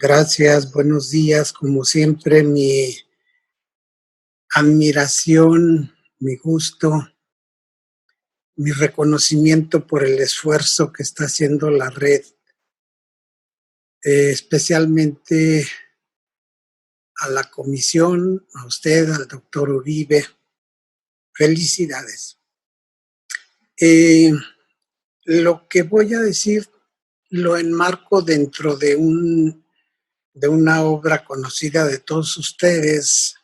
Gracias, buenos días. Como siempre, mi admiración, mi gusto, mi reconocimiento por el esfuerzo que está haciendo la red, especialmente a la comisión, a usted, al doctor Uribe. Felicidades. Eh, lo que voy a decir lo enmarco dentro de una obra conocida de todos ustedes,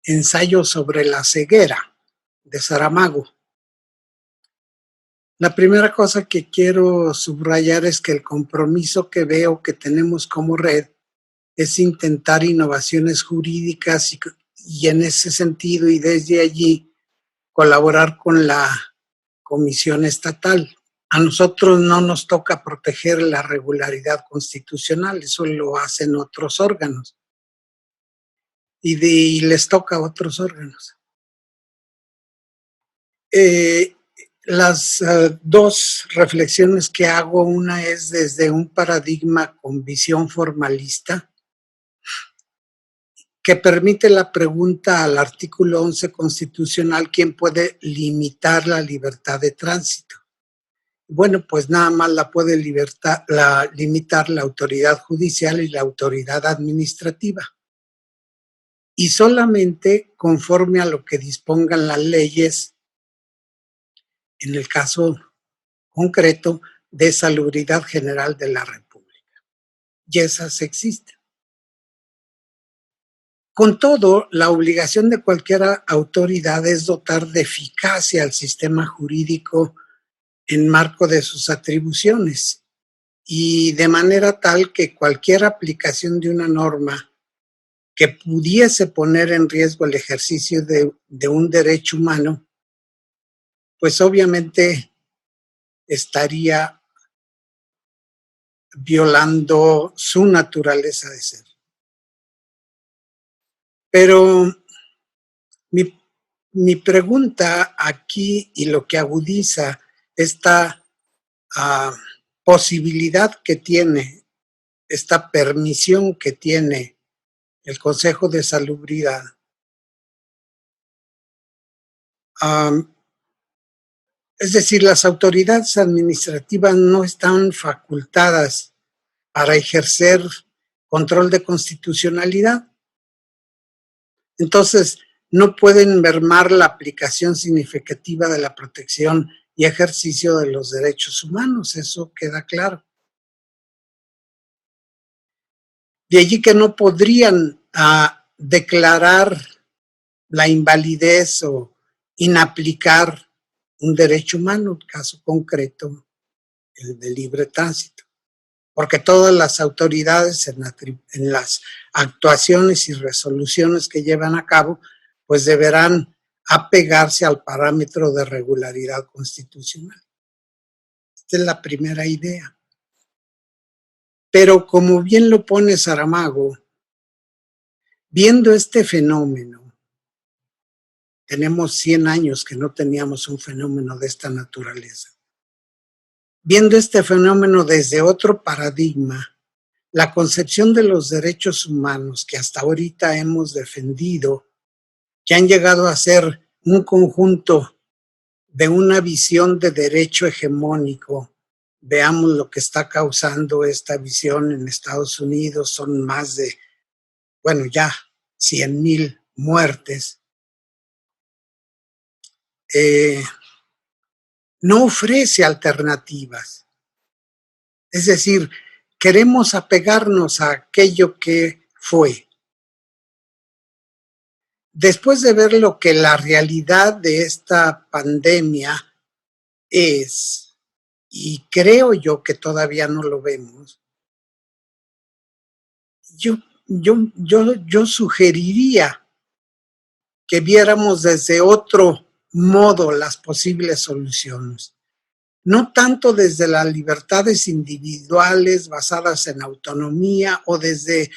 Ensayo sobre la ceguera, de Saramago. La primera cosa que quiero subrayar es que el compromiso que veo que tenemos como red es intentar innovaciones jurídicas y en ese sentido y desde allí colaborar con la Comisión Estatal. A nosotros no nos toca proteger la regularidad constitucional, eso lo hacen otros órganos y les toca a otros órganos. Las dos reflexiones que hago, una es desde un paradigma con visión formalista que permite la pregunta al artículo 11 constitucional: ¿quién puede limitar la libertad de tránsito? Bueno, pues nada más la puede limitar la autoridad judicial y la autoridad administrativa. Y solamente conforme a lo que dispongan las leyes, en el caso concreto de salubridad general de la República. Y esas existen. Con todo, la obligación de cualquier autoridad es dotar de eficacia al sistema jurídico en marco de sus atribuciones y de manera tal que cualquier aplicación de una norma que pudiese poner en riesgo el ejercicio de un derecho humano, pues obviamente estaría violando su naturaleza de ser. Pero mi pregunta aquí y lo que agudiza esta posibilidad que tiene, esta permisión que tiene el Consejo de Salubridad, es decir, las autoridades administrativas no están facultadas para ejercer control de constitucionalidad. Entonces, no pueden mermar la aplicación significativa de la protección y ejercicio de los derechos humanos, eso queda claro. De allí que no podrían declarar la invalidez o inaplicar un derecho humano, caso concreto, el de libre tránsito, porque todas las autoridades en las actuaciones y resoluciones que llevan a cabo, pues deberán apegarse al parámetro de regularidad constitucional. Esta es la primera idea. Pero como bien lo pone Saramago, viendo este fenómeno, tenemos 100 años que no teníamos un fenómeno de esta naturaleza. Viendo este fenómeno desde otro paradigma, la concepción de los derechos humanos que hasta ahorita hemos defendido, que han llegado a ser un conjunto de una visión de derecho hegemónico. Veamos lo que está causando esta visión en Estados Unidos, son más de, bueno, ya 100,000 muertes. No ofrece alternativas. Es decir, queremos apegarnos a aquello que fue. Después de ver lo que la realidad de esta pandemia es, y creo yo que todavía no lo vemos, yo sugeriría que viéramos desde otro modo las posibles soluciones. No tanto desde las libertades individuales basadas en autonomía o desde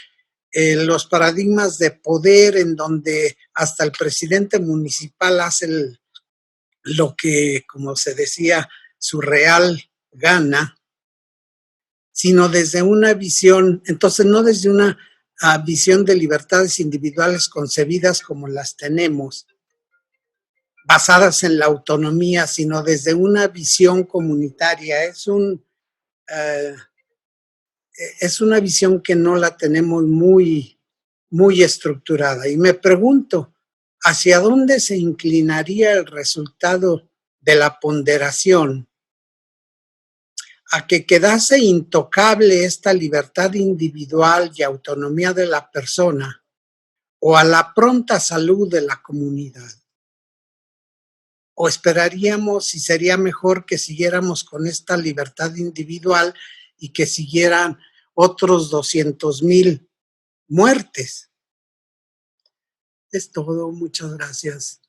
los paradigmas de poder en donde hasta el presidente municipal hace lo que, como se decía, su real gana, sino desde una visión, entonces no desde una visión de libertades individuales concebidas como las tenemos, basadas en la autonomía, sino desde una visión comunitaria. Es una visión que no la tenemos muy estructurada. Y me pregunto, ¿hacia dónde se inclinaría el resultado de la ponderación? ¿A que quedase intocable esta libertad individual y autonomía de la persona, o a la pronta salud de la comunidad? ¿O esperaríamos y sería mejor que siguiéramos con esta libertad individual y que siguieran otros 200,000 muertes? Es todo. Muchas gracias.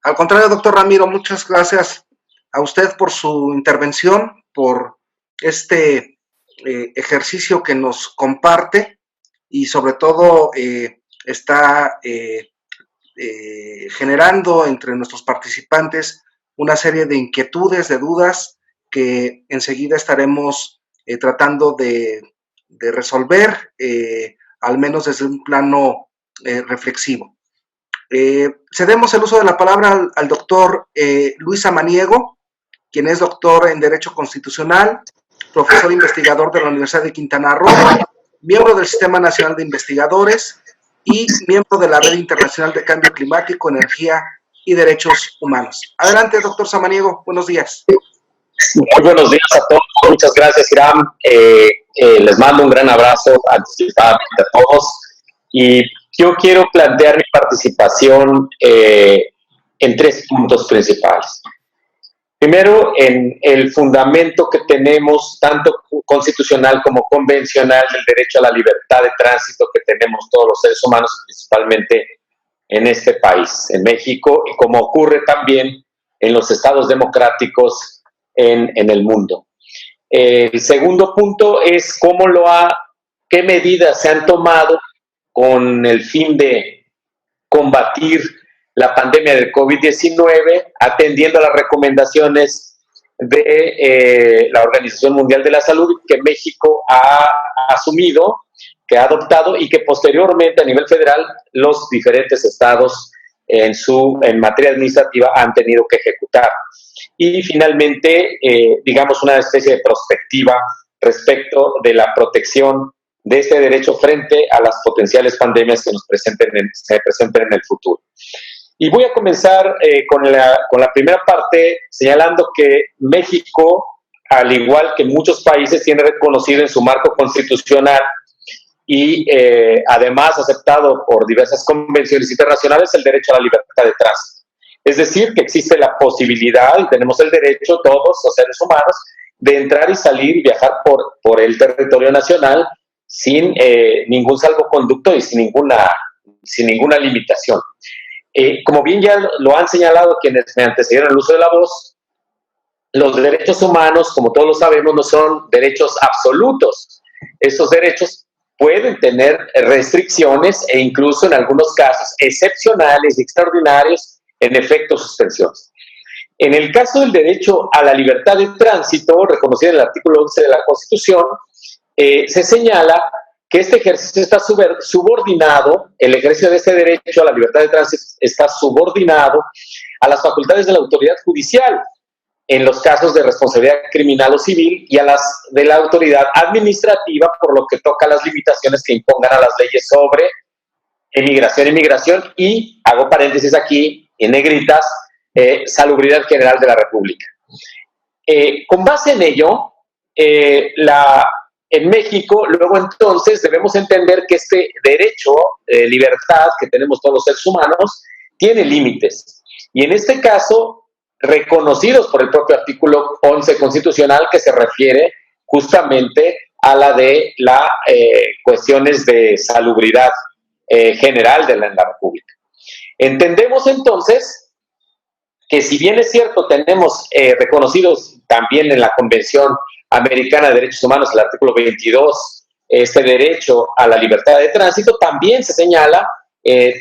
Al contrario, doctor Ramiro, muchas gracias a usted por su intervención, por este ejercicio que nos comparte y sobre todo está generando entre nuestros participantes una serie de inquietudes, de dudas que enseguida estaremos tratando de resolver, al menos desde un plano reflexivo. Cedemos el uso de la palabra al doctor Luis Samaniego, quien es doctor en Derecho Constitucional, profesor investigador de la Universidad de Quintana Roo, miembro del Sistema Nacional de Investigadores y miembro de la Red Internacional de Cambio Climático, Energía y Derechos Humanos. Adelante, doctor Samaniego, buenos días. Muy buenos días a todos, muchas gracias, Hiram. Les mando un gran abrazo anticipadamente a todos y yo quiero plantear mi participación en 3 puntos principales. Primero, en el fundamento que tenemos, tanto constitucional como convencional, del derecho a la libertad de tránsito que tenemos todos los seres humanos, principalmente en este país, en México, y como ocurre también en los estados democráticos en el mundo. El segundo punto es qué medidas se han tomado con el fin de combatir la pandemia del COVID-19, atendiendo a las recomendaciones de la Organización Mundial de la Salud, que México ha asumido, que ha adoptado y que posteriormente a nivel federal los diferentes estados en materia administrativa han tenido que ejecutar. Y finalmente, digamos, una especie de perspectiva respecto de la protección de este derecho frente a las potenciales pandemias que se presenten en el futuro. Y voy a comenzar con la primera parte, señalando que México, al igual que muchos países, tiene reconocido en su marco constitucional y además aceptado por diversas convenciones internacionales el derecho a la libertad de tránsito. Es decir, que existe la posibilidad, y tenemos el derecho todos los seres humanos, de entrar y salir y viajar por el territorio nacional sin ningún salvoconducto y sin ninguna limitación. Como bien ya lo han señalado quienes me antecedieron el uso de la voz, los derechos humanos, como todos lo sabemos, no son derechos absolutos. Estos derechos pueden tener restricciones e incluso en algunos casos excepcionales y extraordinarios, en efecto, suspensiones. En el caso del derecho a la libertad de tránsito, reconocido en el artículo 11 de la Constitución, se señala que este ejercicio está subordinado, el ejercicio de este derecho a la libertad de tránsito está subordinado a las facultades de la autoridad judicial en los casos de responsabilidad criminal o civil y a las de la autoridad administrativa por lo que toca a las limitaciones que impongan a las leyes sobre inmigración y, hago paréntesis aquí, en negritas, salubridad general de la República. Con base en ello, en México, luego entonces debemos entender que este derecho de libertad que tenemos todos los seres humanos tiene límites. Y en este caso, reconocidos por el propio artículo 11 constitucional que se refiere justamente a la de las cuestiones de salubridad general de la República. Entendemos entonces que si bien es cierto, tenemos reconocidos también en la Convención Americana de Derechos Humanos, el artículo 22, este derecho a la libertad de tránsito, también se señala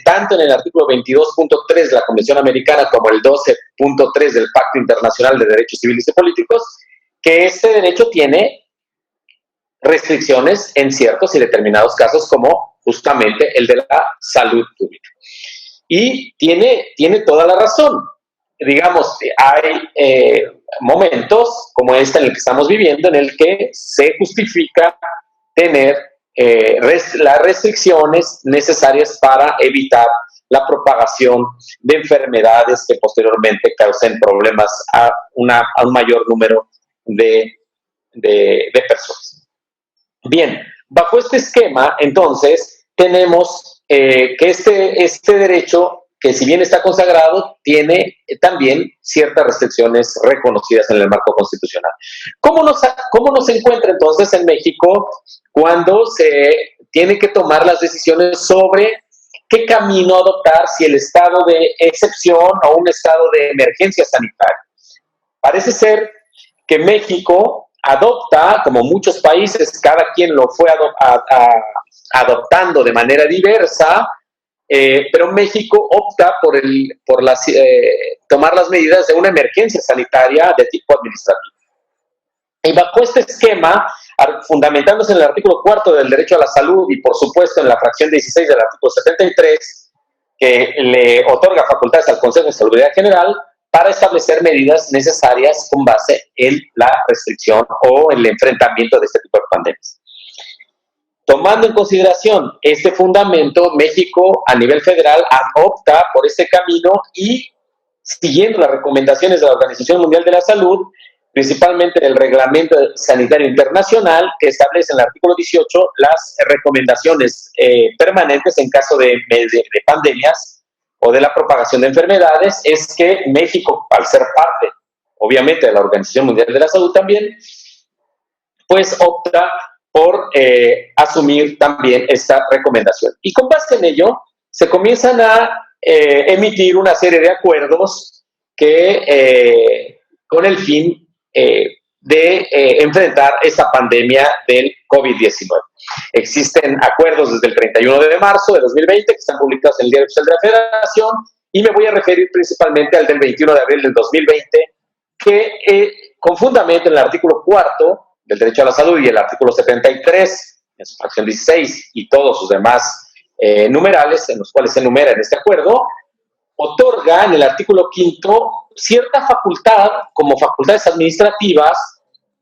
tanto en el artículo 22.3 de la Convención Americana como el 12.3 del Pacto Internacional de Derechos Civiles y Políticos, que este derecho tiene restricciones en ciertos y determinados casos, como justamente el de la salud pública. Y tiene toda la razón. Digamos, hay momentos como este en el que estamos viviendo, en el que se justifica tener las restricciones necesarias para evitar la propagación de enfermedades que posteriormente causen problemas a un mayor número de personas. Bien, bajo este esquema, entonces, tenemos que este derecho, que si bien está consagrado, tiene también ciertas restricciones reconocidas en el marco constitucional. ¿Cómo nos encuentra entonces en México cuando se tiene que tomar las decisiones sobre qué camino adoptar, si el estado de excepción o un estado de emergencia sanitaria? Parece ser que México adopta, como muchos países, cada quien lo fue adoptando de manera diversa, pero México opta por tomar las medidas de una emergencia sanitaria de tipo administrativo. Y bajo este esquema, fundamentándose en el artículo 4 del derecho a la salud y por supuesto en la fracción 16 del artículo 73, que le otorga facultades al Consejo de Salubridad General para establecer medidas necesarias con base en la restricción o el enfrentamiento de este tipo de pandemias. Tomando en consideración este fundamento, México a nivel federal opta por este camino y, siguiendo las recomendaciones de la Organización Mundial de la Salud, principalmente el Reglamento Sanitario Internacional, que establece en el artículo 18 las recomendaciones permanentes en caso de pandemias o de la propagación de enfermedades, es que México, al ser parte, obviamente, de la Organización Mundial de la Salud también, pues opta por asumir también esta recomendación. Y con base en ello, se comienzan a emitir una serie de acuerdos que, con el fin de enfrentar esta pandemia del COVID-19. Existen acuerdos desde el 31 de marzo de 2020 que están publicados en el Diario Oficial de la Federación, y me voy a referir principalmente al del 21 de abril del 2020, que con fundamento en el artículo 4 del derecho a la salud y el artículo 73, en su fracción 16, y todos sus demás numerales en los cuales se enumera en este acuerdo, otorga en el artículo 5 cierta facultad, como facultades administrativas,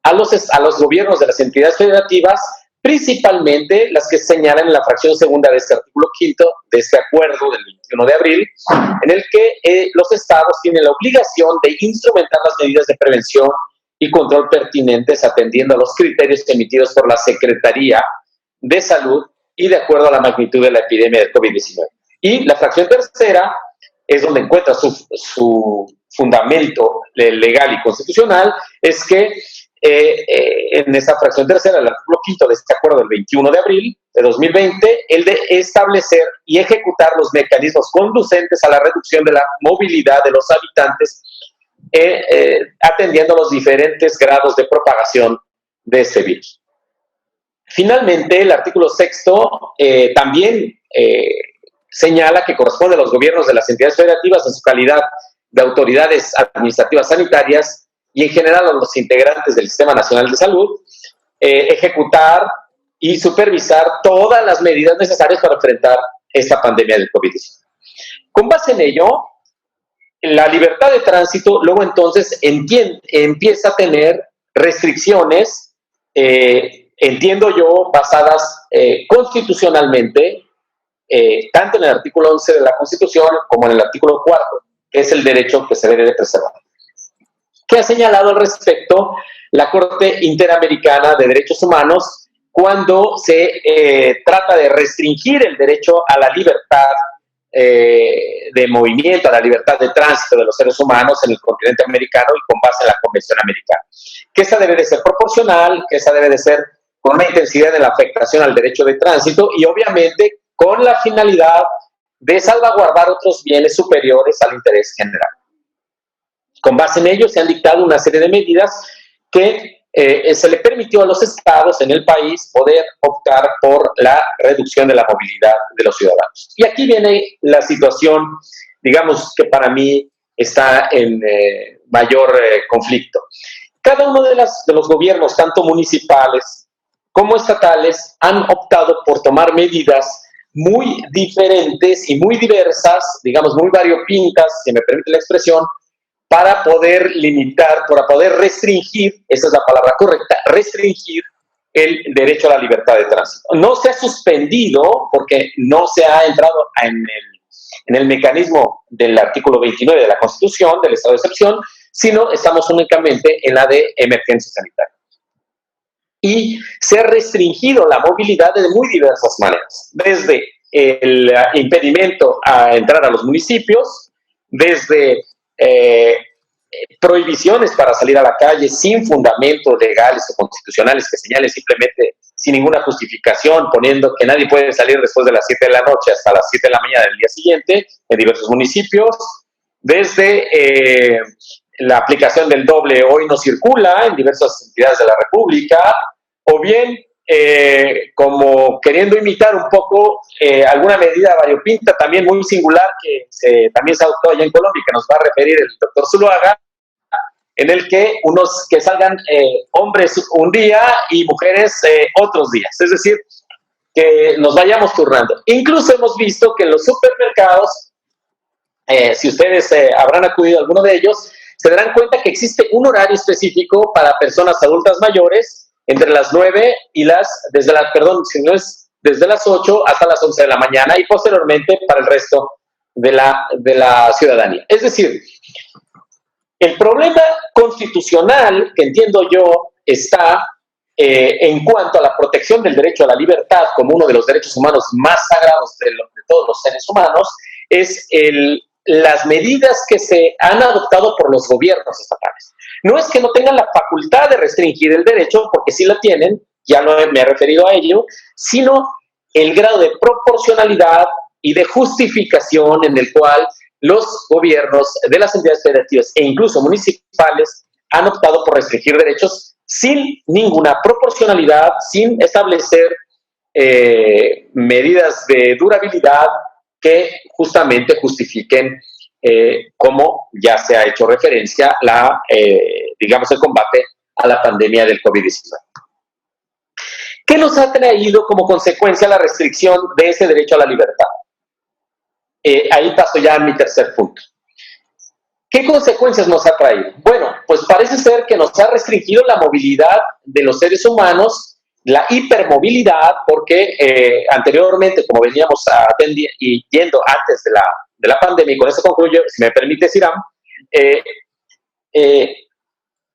a los gobiernos de las entidades federativas, principalmente las que se señalan en la fracción segunda de este artículo 5 de este acuerdo del 21 de abril, en el que los estados tienen la obligación de instrumentar las medidas de prevención y control pertinentes atendiendo a los criterios emitidos por la Secretaría de Salud y de acuerdo a la magnitud de la epidemia del COVID-19. Y la fracción tercera es donde encuentra su fundamento legal y constitucional, es que en esta fracción tercera, el artículo 5 de este acuerdo del 21 de abril de 2020, el de establecer y ejecutar los mecanismos conducentes a la reducción de la movilidad de los habitantes, atendiendo los diferentes grados de propagación de este virus. Finalmente, el artículo 6 también señala que corresponde a los gobiernos de las entidades federativas en su calidad de autoridades administrativas sanitarias y en general a los integrantes del Sistema Nacional de Salud, ejecutar y supervisar todas las medidas necesarias para enfrentar esta pandemia del COVID-19. Con base en ello, la libertad de tránsito luego entonces empieza a tener restricciones, entiendo yo, basadas constitucionalmente, tanto en el artículo 11 de la Constitución como en el artículo 4, que es el derecho que se debe de preservar. ¿Qué ha señalado al respecto la Corte Interamericana de Derechos Humanos cuando se trata de restringir el derecho a la libertad de movimiento, a la libertad de tránsito de los seres humanos en el continente americano y con base en la Convención Americana? Que esa debe de ser proporcional, que esa debe de ser con una intensidad de la afectación al derecho de tránsito y obviamente con la finalidad de salvaguardar otros bienes superiores al interés general. Con base en ello se han dictado una serie de medidas que se le permitió a los estados en el país poder optar por la reducción de la movilidad de los ciudadanos. Y aquí viene la situación, digamos, que para mí está en mayor conflicto. Cada uno de los gobiernos, tanto municipales como estatales, han optado por tomar medidas muy diferentes y muy diversas, digamos, muy variopintas, si me permite la expresión, para poder limitar, para poder restringir, esa es la palabra correcta, restringir el derecho a la libertad de tránsito. No se ha suspendido porque no se ha entrado en el mecanismo del artículo 29 de la Constitución, del estado de excepción, sino estamos únicamente en la de emergencia sanitaria. Y se ha restringido la movilidad de muy diversas maneras, desde el impedimento a entrar a los municipios, desde prohibiciones para salir a la calle sin fundamentos legales o constitucionales que señalen simplemente sin ninguna justificación, poniendo que nadie puede salir después de las 7 de la noche hasta las 7 de la mañana del día siguiente en diversos municipios, desde la aplicación del doble hoy no circula en diversas entidades de la República, o bien como queriendo imitar un poco alguna medida variopinta también muy singular que también se adoptó allá en Colombia y que nos va a referir el doctor Zuluaga, en el que que salgan hombres un día y mujeres otros días, es decir, que nos vayamos turnando. Incluso hemos visto que en los supermercados, si ustedes habrán acudido a alguno de ellos, se darán cuenta que existe un horario específico para personas adultas mayores entre las 9 y desde las 8 hasta las 11 de la mañana y posteriormente para el resto de la ciudadanía. Es decir, el problema constitucional que entiendo yo está en cuanto a la protección del derecho a la libertad como uno de los derechos humanos más sagrados de todos los seres humanos, es las medidas que se han adoptado por los gobiernos estatales. No es que no tengan la facultad de restringir el derecho, porque sí la tienen, ya me he referido a ello, sino el grado de proporcionalidad y de justificación en el cual los gobiernos de las entidades federativas e incluso municipales han optado por restringir derechos sin ninguna proporcionalidad, sin establecer medidas de durabilidad que justamente justifiquen, como ya se ha hecho referencia, digamos, el combate a la pandemia del COVID-19. ¿Qué nos ha traído como consecuencia la restricción de ese derecho a la libertad? Ahí paso ya a mi tercer punto. ¿Qué consecuencias nos ha traído? Bueno, pues parece ser que nos ha restringido la movilidad de los seres humanos, la hipermovilidad, porque anteriormente, como veníamos yendo antes de la pandemia, y con eso concluyo, si me permite, Hiram,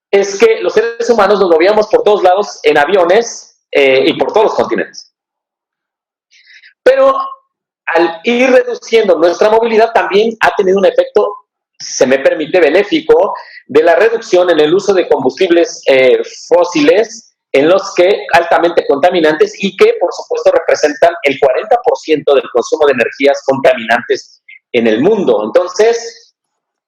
es que los seres humanos nos movíamos por todos lados en aviones y por todos los continentes. Pero al ir reduciendo nuestra movilidad también ha tenido un efecto, se me permite, benéfico, de la reducción en el uso de combustibles fósiles, en los que altamente contaminantes y que, por supuesto, representan el 40% del consumo de energías contaminantes en el mundo. Entonces,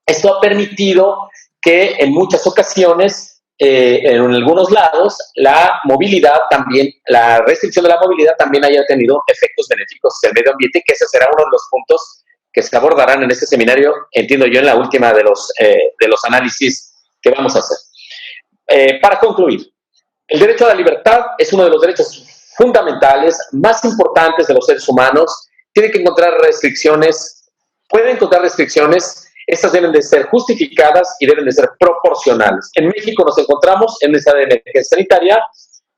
esto ha permitido que en muchas ocasiones, en algunos lados, la movilidad también, la restricción de la movilidad también haya tenido efectos benéficos en el medio ambiente, que ese será uno de los puntos que se abordarán en este seminario, entiendo yo, en la última de los análisis que vamos a hacer. Para concluir, el derecho a la libertad es uno de los derechos fundamentales más importantes de los seres humanos. Tiene que encontrar restricciones, puede encontrar restricciones, estas deben de ser justificadas y deben de ser proporcionales. En México nos encontramos en esta emergencia sanitaria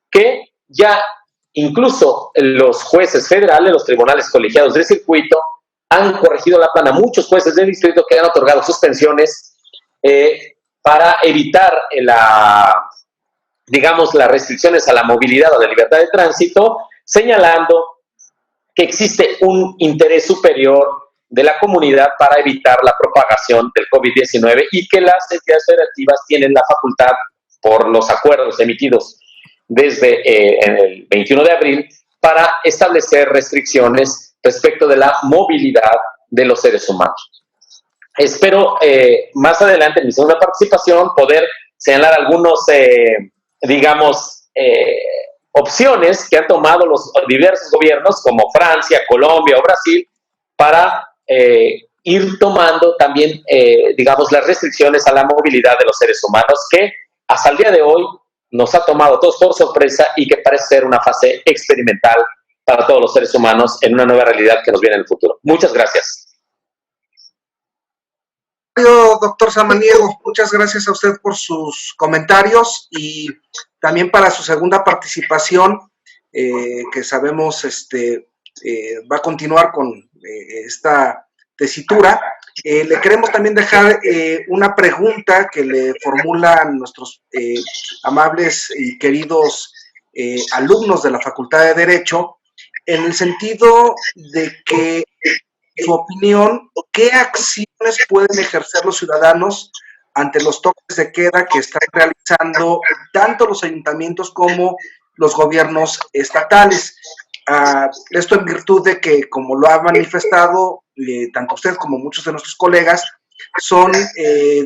que ya incluso los jueces federales, los tribunales colegiados del circuito, han corregido la plana. Muchos jueces del distrito que han otorgado suspensiones para evitar las restricciones a la movilidad o de libertad de tránsito, señalando que existe un interés superior de la comunidad para evitar la propagación del COVID-19 y que las entidades federativas tienen la facultad, por los acuerdos emitidos desde el 21 de abril, para establecer restricciones respecto de la movilidad de los seres humanos. Espero más adelante, en mi segunda participación, poder señalar algunos digamos, opciones que han tomado los diversos gobiernos como Francia, Colombia o Brasil para ir tomando también, digamos, las restricciones a la movilidad de los seres humanos que hasta el día de hoy nos ha tomado todos por sorpresa y que parece ser una fase experimental para todos los seres humanos en una nueva realidad que nos viene en el futuro. Muchas gracias. Doctor Samaniego, muchas gracias a usted por sus comentarios y también para su segunda participación, que sabemos va a continuar con esta tesitura. Le queremos también dejar una pregunta que le formulan nuestros amables y queridos alumnos de la Facultad de Derecho, en el sentido de que, en su opinión, ¿qué acciones pueden ejercer los ciudadanos ante los toques de queda que están realizando tanto los ayuntamientos como los gobiernos estatales? Esto en virtud de que, como lo ha manifestado tanto usted como muchos de nuestros colegas, son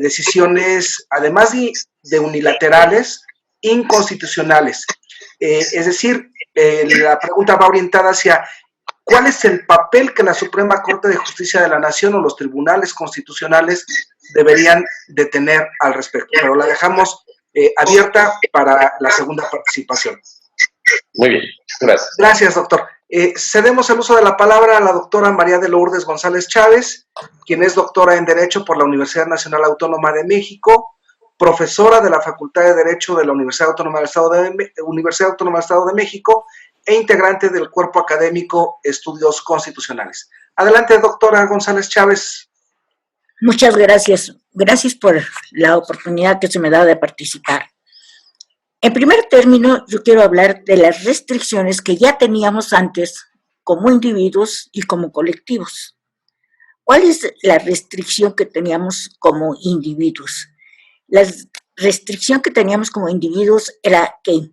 decisiones, además de unilaterales, inconstitucionales. Es decir, la pregunta va orientada hacia ¿cuál es el papel que la Suprema Corte de Justicia de la Nación o los tribunales constitucionales deberían de tener al respecto? Pero la dejamos abierta para la segunda participación. Muy bien, gracias. Gracias, doctor. Cedemos el uso de la palabra a la doctora María de Lourdes González Chávez, quien es doctora en Derecho por la Universidad Nacional Autónoma de México, profesora de la Facultad de Derecho de la Universidad Autónoma del Estado de México e integrante del cuerpo académico Estudios Constitucionales. Adelante, doctora González Chávez. Muchas gracias. Gracias por la oportunidad que se me da de participar. En primer término, yo quiero hablar de las restricciones que ya teníamos antes como individuos y como colectivos. ¿Cuál es la restricción que teníamos como individuos? La restricción que teníamos como individuos era que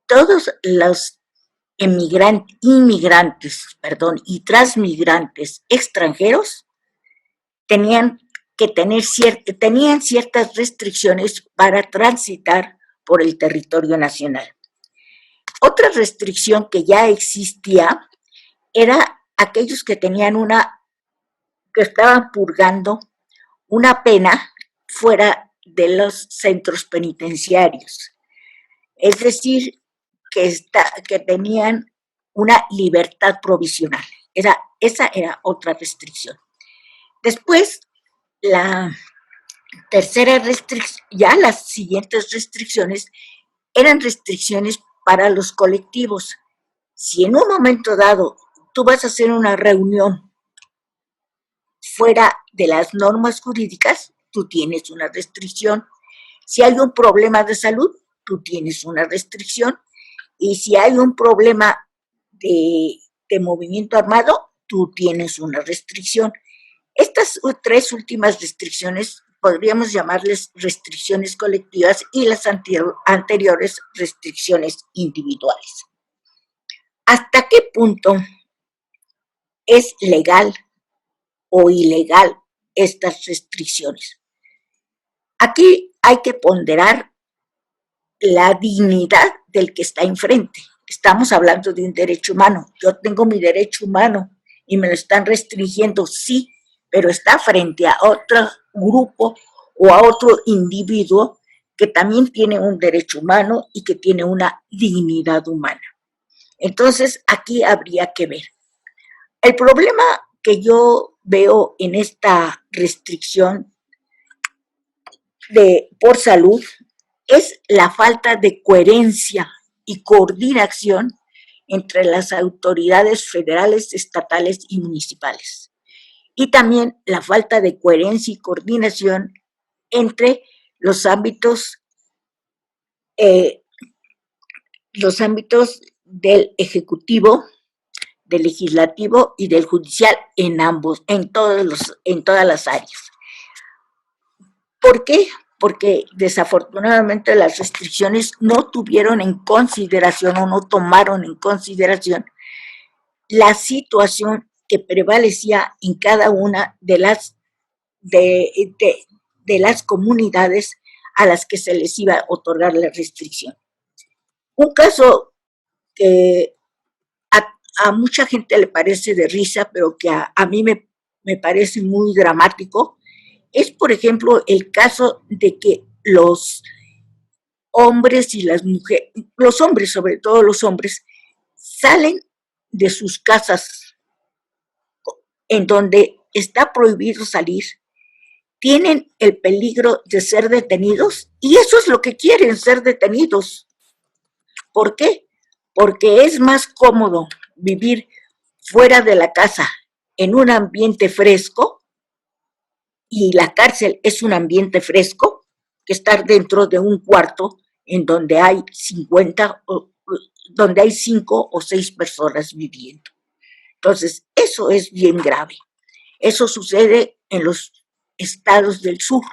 todos los inmigrantes y transmigrantes extranjeros tenían ciertas restricciones para transitar por el territorio nacional. Otra restricción que ya existía era aquellos que estaban purgando una pena fuera de los centros penitenciarios. Es decir, que tenían una libertad provisional. Esa era otra restricción. Después, la tercera restricción, ya las siguientes restricciones eran restricciones para los colectivos. Si en un momento dado tú vas a hacer una reunión fuera de las normas jurídicas, tú tienes una restricción. Si hay un problema de salud, tú tienes una restricción. Y si hay un problema de movimiento armado, tú tienes una restricción. Estas tres últimas restricciones podríamos llamarles restricciones colectivas y las anteriores restricciones individuales. ¿Hasta qué punto es legal o ilegal estas restricciones? Aquí hay que ponderar la dignidad del que está enfrente. Estamos hablando de un derecho humano. Yo tengo mi derecho humano y me lo están restringiendo, sí, pero está frente a otro grupo o a otro individuo que también tiene un derecho humano y que tiene una dignidad humana. Entonces, aquí habría que ver. El problema que yo veo en esta restricción por salud es la falta de coherencia y coordinación entre las autoridades federales, estatales y municipales. Y también la falta de coherencia y coordinación entre los ámbitos del Ejecutivo, del Legislativo y del Judicial en todas las áreas. ¿Por qué? Porque desafortunadamente las restricciones no tuvieron en consideración o no tomaron en consideración la situación que prevalecía en cada una de las comunidades a las que se les iba a otorgar la restricción. Un caso que a mucha gente le parece de risa, pero que a mí me parece muy dramático, es, por ejemplo, el caso de que los hombres y las mujeres, los hombres, sobre todo los hombres, salen de sus casas en donde está prohibido salir, tienen el peligro de ser detenidos y eso es lo que quieren, ser detenidos. ¿Por qué? Porque es más cómodo vivir fuera de la casa en un ambiente fresco, y la cárcel es un ambiente fresco, que estar dentro de un cuarto en donde hay 50 donde hay 5 o 6 personas viviendo. Entonces, eso es bien grave. Eso sucede en los estados del sur.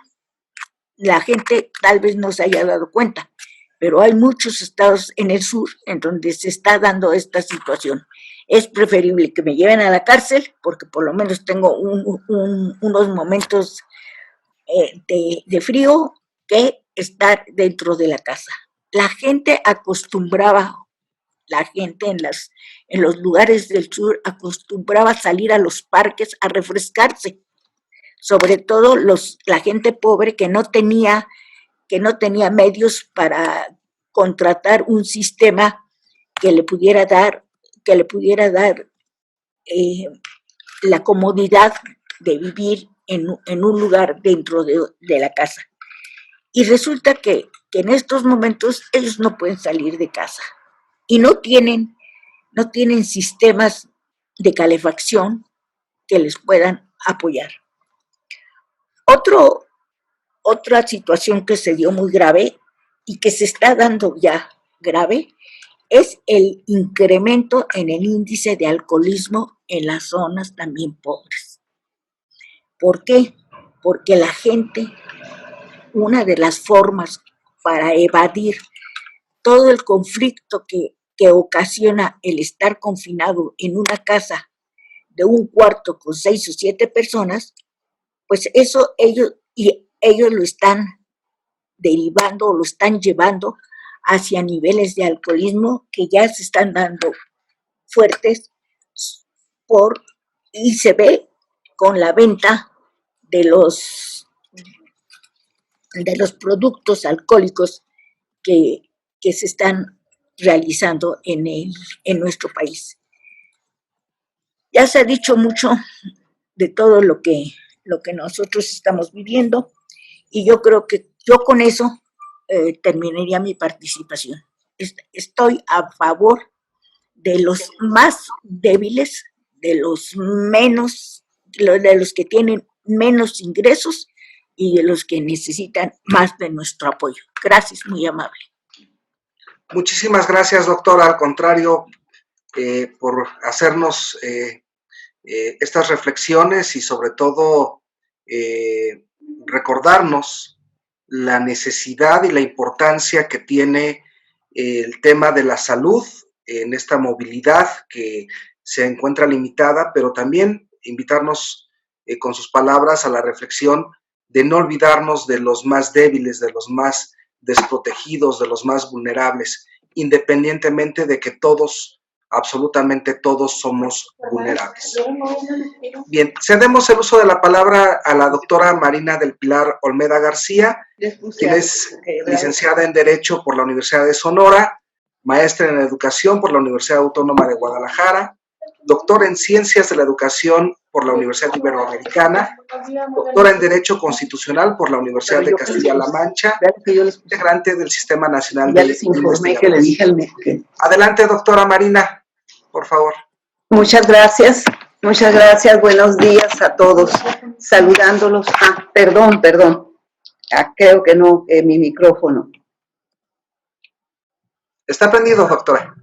La gente tal vez no se haya dado cuenta, pero hay muchos estados en el sur en donde se está dando esta situación. Es preferible que me lleven a la cárcel porque por lo menos tengo unos momentos de frío que estar dentro de la casa. La gente acostumbraba, la gente en los lugares del sur acostumbraba a salir a los parques a refrescarse, sobre todo la gente pobre que no tenía medios para contratar un sistema que le pudiera dar eh, la comodidad de vivir en un lugar dentro de la casa. Y resulta que en estos momentos ellos no pueden salir de casa y no tienen sistemas de calefacción que les puedan apoyar. Otra situación que se dio muy grave y que se está dando ya grave es el incremento en el índice de alcoholismo en las zonas también pobres. ¿Por qué? Porque la gente, una de las formas para evadir todo el conflicto que ocasiona el estar confinado en una casa de un cuarto con 6 o 7 personas, pues eso ellos lo están derivando o lo están llevando hacia niveles de alcoholismo que ya se están dando fuertes y se ve con la venta de los productos alcohólicos que se están realizando en nuestro país. Ya se ha dicho mucho de todo lo que nosotros estamos viviendo y yo creo que yo con eso terminaría mi participación. Estoy a favor de los más débiles, de los que tienen menos ingresos y de los que necesitan más de nuestro apoyo. Gracias, muy amable. Muchísimas gracias, doctora. Al contrario, por hacernos estas reflexiones y sobre todo recordarnos la necesidad y la importancia que tiene el tema de la salud en esta movilidad que se encuentra limitada, pero también invitarnos con sus palabras a la reflexión de no olvidarnos de los más débiles, de los más desprotegidos, de los más vulnerables, independientemente de que todos, absolutamente todos, somos vulnerables. Bien, cedemos el uso de la palabra a la doctora Marina del Pilar Olmeda García, quien es licenciada en Derecho por la Universidad de Sonora, maestra en Educación por la Universidad Autónoma de Guadalajara, doctora en Ciencias de la Educación por la Universidad Iberoamericana, doctora en Derecho Constitucional por la Universidad de Castilla-La Mancha, integrante del Sistema Nacional de Investigadores. Adelante, doctora Marina, por favor. Muchas gracias, buenos días a todos, saludándolos. Perdón, creo que no, mi micrófono. Está prendido, doctora.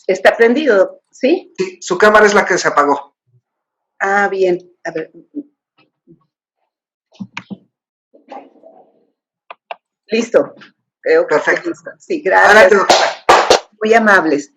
¿Está prendido? ¿Sí? Sí, su cámara es la que se apagó. Bien, a ver. Listo, creo que perfecto. Listo. Sí, gracias. Adelante, doctora. Muy amables.